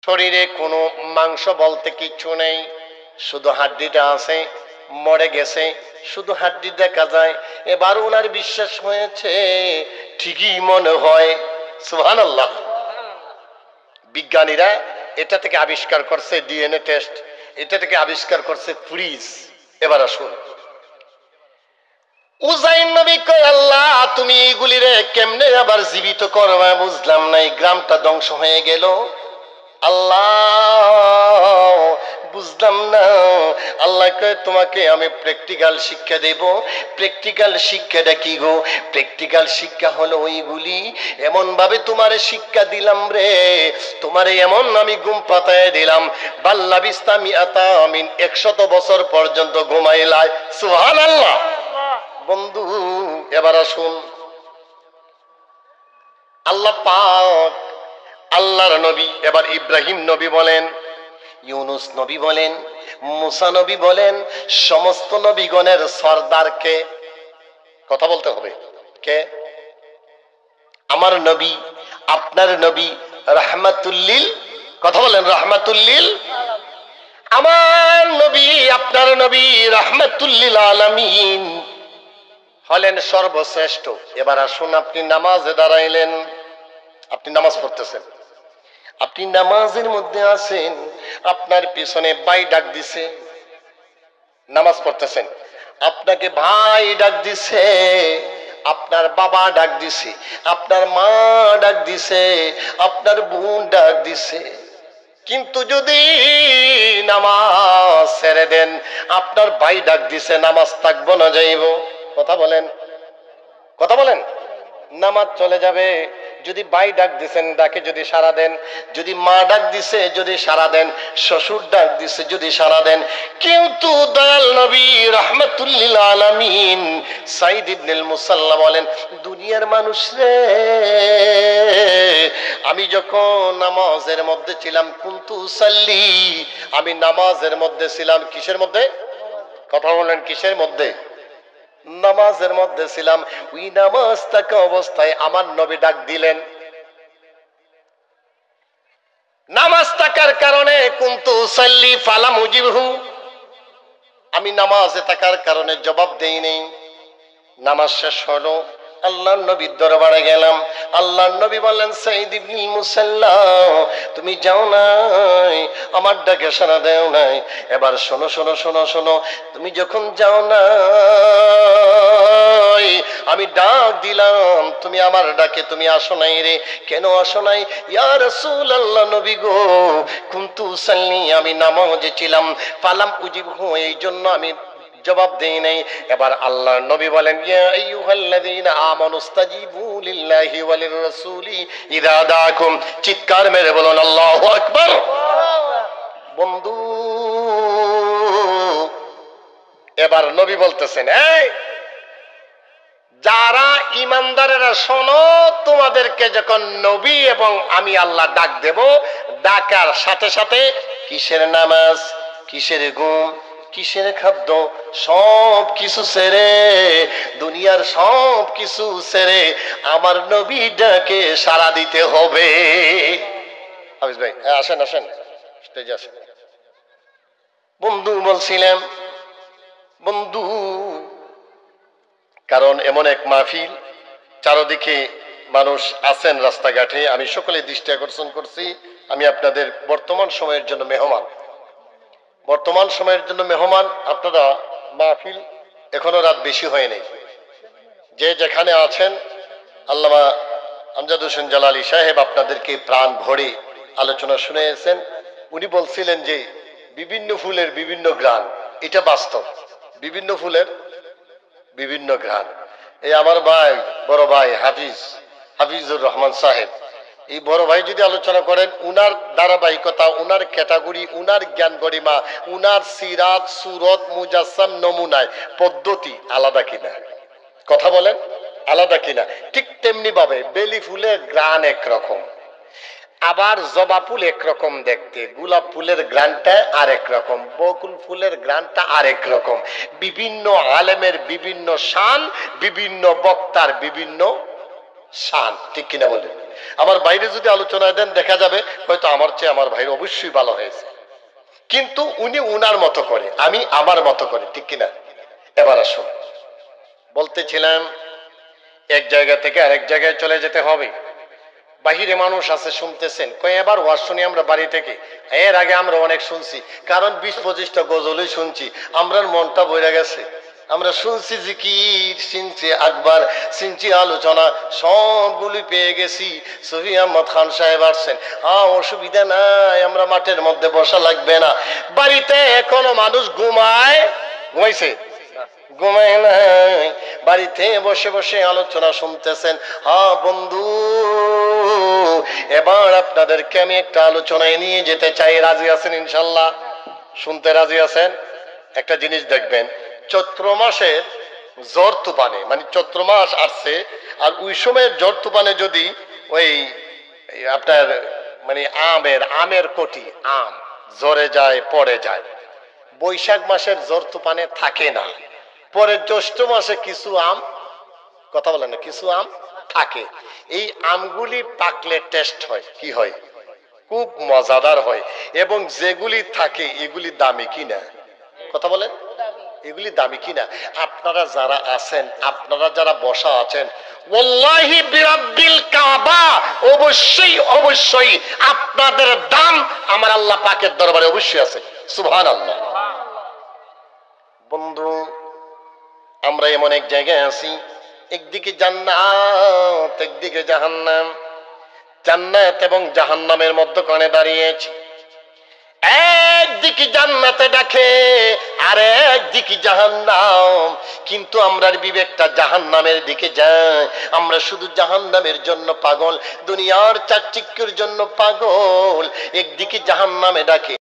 শরীরে কোনো মাংস বলতে কিচ্ছু নেই, শুধু হাড্ডিটা আছে, মরে গেছে, শুধু হাড্ডি দেখা যায়। এবার ওনার বিশ্বাস হয়েছে ঠিকই মনে হয়। সুবহানাল্লাহ। বিজ্ঞানীরা এটা থেকে আবিষ্কার করছে ডিএনএ টেস্ট, এটা থেকে আবিষ্কার করছে ফ্রিজ। এবার আসুন, উজাইর নবী কয় আল্লাহ তুমি এইগুলি রে কেমনে আবার জীবিত করবা, বুঝলাম না, এই গ্রামটা ধ্বংস হয়ে গেল। আল্লাহ বুঝলাম না। আল্লাহ কয় তোমাকে আমি প্র্যাকটিক্যাল শিক্ষা দেব। প্র্যাকটিক্যাল শিক্ষাটা কি গো? প্র্যাকটিক্যাল শিক্ষা হলো ওইগুলি, এমন ভাবে তোমারে শিক্ষা দিলাম রে, তোমারে এমন আমি ঘুম পাতায় দিলাম, বাল্লা বিস্তামি আতামিন 100 বছর পর্যন্ত ঘুমাইলাই। সুবহানাল্লাহ। বন্ধু এবার আসুন, আল্লাহ পাক আল্লাহর নবী, এবার ইব্রাহিম নবী বলেন, ইউনুস নবী বলেন, মুসা নবী বলেন, সমস্ত নবীগণের সরদারকে কথা বলতে হবে কে? আমার নবী, আপনার নবী রাহমাতুল্লিল, কথা বলেন রাহমাতুল্লিল। আমার নবী আপনার নবী রাহমাতুল্লিল আলামিন হলেন সর্বশ্রেষ্ঠ। এবার আসুন, আপনি নামাজে দাঁড়াইলেন, আপনি নামাজ পড়তেছেন, আপনি নামাজের মধ্যে আছেন, আপনার পিছনে ভাই ডাক দিছে, নামাজ পড়তেছেন, আপনাকে ভাই ডাক দিছে, আপনার বাবা ডাক দিছে, আপনার মা ডাক দিছে, আপনার বোন ডাক দিছে। কিন্তু যদি নামাজ ছেড়ে দেন, আপনার ভাই ডাক দিছে, নামাজ থাকবো না যাইব? কথা বলেন, কথা বলেন, নামাজ চলে যাবে। যদি ভাই ডাক দিছেন ডাকে যদি সাড়া দেন, যদি মা ডাক দিছে যদি সাড়া দেন, শ্বশুর ডাক দিছে যদি সাড়া দেন। কিন্তু দয়াল নবী রাহমাতুল্লিল আলামিন সাইদ ইবনুল মুসাল্লা বলেন, দুনিয়ার মানুষ রে, আমি যখন নামাজের মধ্যে ছিলাম, কুনতু সাল্লি, আমি নামাজের মধ্যে ছিলাম। কিসের মধ্যে? কথা বলেন, কিসের মধ্যে? নামাজের মধ্যে ছিলাম। ওই নামাজ থাকা অবস্থায় আমার নবী ডাক দিলেন। নামাজ থাকার কারণে কুনতু সাল্লি ফালাম উজিবহু, আমি নামাজে থাকার কারণে জবাব দেই নেই। নামাজ শেষ হলো, আল্লাহর নবীর দরবারে গেলাম। আল্লাহর নবী বললেন, সাইদ ইবনুল মুসাল্লা তুমি যাও নাই, আমার ডাকে সাড়া দেও নাই। এবার শোনো শোনো শোনো শোনো, তুমি যখন যাও নাই, আমি ডাক দিলাম, তুমি আমার ডাকে তুমি আসো নাই রে। কেন আসো নাই? ইয়া রাসূলুল্লাহ, নবী গো, কুনতু সাল্লি, আমি নামাজে ছিলাম, ফালাম উজিবহু, এই জন্য আমি জবাব দেই নাই। এবার আল্লাহর নবী বলেন, ইয়া আইয়ুহাল্লাযীনা আমানুস্তাজিবু লিল্লাহি ওয়া লিররাসূলি ইযা দাআকুম, চিৎকার মেরে বলুন আল্লাহু আকবার। বন্ধু এবার নবী বলতেছেন, এই যারা ইমানদারেরা শোনো, তোমাদেরকে যখন নবী এবং আমি আল্লাহ ডাক দেব, ডাকার সাথে সাথে কিসের নামাজ, কিসের ঘুম, কিসের খাদ্য, সব কিছু ছেড়ে, দুনিয়ার সব কিছু ছেড়ে আমার নবী ডাকে সাড়া দিতে হবে। হাফিজ ভাই আসেন আসেন, স্টেজে আসেন। বন্ধু বলছিলাম, বন্ধু, কারণ এমন এক মাহফিল, চারদিকে মানুষ আছেন রাস্তাঘাটে, আমি সকলে দৃষ্টি আকর্ষণ করছি, আমি আপনাদের বর্তমান সময়ের জন্য মেহমান, বর্তমান সময়ের জন্য মেহমান। আপনারা মাহফিল এখনো রাত বেশি হয় নাই, যে যেখানে আছেন, আল্লামা আমজাদ হোসেন জালালী সাহেব আপনাদেরকে প্রাণ ভরে আলোচনা শুনিয়েছেন। উনি বলছিলেন যে বিভিন্ন ফুলের বিভিন্ন ঘ্রাণ, এটা বাস্তব, বিভিন্ন ফুলের বিভিন্ন ঘ্রাণ। এই আমার ভাই, বড় ভাই হাফিজুর রহমান সাহেব, এই বড় ভাই যদি আলোচনা করেন, উনার ধারাবাহিকতা, উনার ক্যাটাগরি, উনার জ্ঞান গরিমা, উনার সিরাত সুরত মুজাসসাম নমুনায় পদ্ধতি আলাদা কিনা, কথা বলেন আলাদা কিনা। ঠিক তেমনি ভাবে বেলি ফুলের ঘ্রাণ একরকম, আবার জবা ফুল একরকম দেখতে, গোলাপ ফুলের ঘ্রাণটা আরেক রকম, বকুল ফুলের ঘ্রাণটা আরেক রকম। বিভিন্ন আলেমের বিভিন্ন শান, বিভিন্ন বক্তার বিভিন্ন শান, ঠিক কিনা বলেন? আমার বাইরে যদি আলোচনা দেন দেখা যাবে হয়তো আমার চেয়ে আমার ভাইয়ের অবশ্যই ভালো হয়েছে, কিন্তু উনি উনার মতো করে, আমি আমার মতো করে, ঠিক কিনা? এবার আসুন, বলতেছিলাম এক জায়গা থেকে আরেক জায়গায় চলে যেতে হবে। বাহিরে মানুষ আছে শুনতেছেন, কয়েকবার ওয়াজ শুনি আমরা বাড়ি থেকে, এর আগে আমরা অনেক শুনছি, কারণ 20-25টা গজলই শুনছি, আমরার মনটা বইরা গেছে। আমরা শুনছি জিকির, শুনছি আকবার, শুনছি আলোচনা, সবগুলি পেয়ে গেছি। সফি আহমদ খান সাহেব আসছেন, অসুবিধা নাই, আমরা মাঠের মধ্যে বসা লাগবে না। বাড়িতে এখনো মানুষ ঘুমায়, ঘুমাইছে? ঘুমায় নাই, বাড়িতে বসে বসে আলোচনা শুনতেছেন। বন্ধু, এবার আপনাদেরকে আমি একটা আলোচনায় নিয়ে যেতে চাই, রাজি আছেন ইনশাল্লাহ? শুনতে রাজি আছেন? একটা জিনিস দেখবেন, চৈত্র মাসের ঝড় তুফানে, মানে চৈত্র মাস আসছে, আর ওই সময়ের ঝড় তুফানে যদি ওই আপনার মানে আমের কোটি আম ঝরে যায়, পড়ে যায়, বৈশাখ মাসের ঝড় তুফানে থাকে না, পরে জ্যৈষ্ঠ মাসে কিছু আম, কথা বলেন না, কিছু আম থাকে। এই আমগুলি পাকলে টেস্ট হয়, কি হয়? খুব মজাদার হয়। এবং যেগুলি থাকে এগুলি দামি কিনা, কথা বলেন, এগুলি দামি কিনা? আপনারা যারা আছেন, আপনারা যারা বসা আছেন, ওয়াল্লাহি বিরাব্বিল কাবা, অবশ্যই অবশ্যই আপনাদের দাম আমার আল্লাহ পাকের দরবারে অবশ্যই আছে। সুবহানাল্লাহ। বন্ধু, আমরা এমন এক জায়গায় আছি, একদিকে জান্নাত, একদিকে জাহান্নাম। জান্নাত এবং জাহান্নামের মধ্যখানে দাঁড়িয়েছি। একদিকে জান্নাতে ডাকে, আর একদিকে জাহান্নাম, কিন্তু আমরার বিবেকটা জাহান্নামের দিকে যায়। আমরা শুধু জাহান্নামের জন্য পাগল, দুনিয়ার চাকচিক্যের জন্য পাগল। একদিকে জাহান্নামে ডাকে,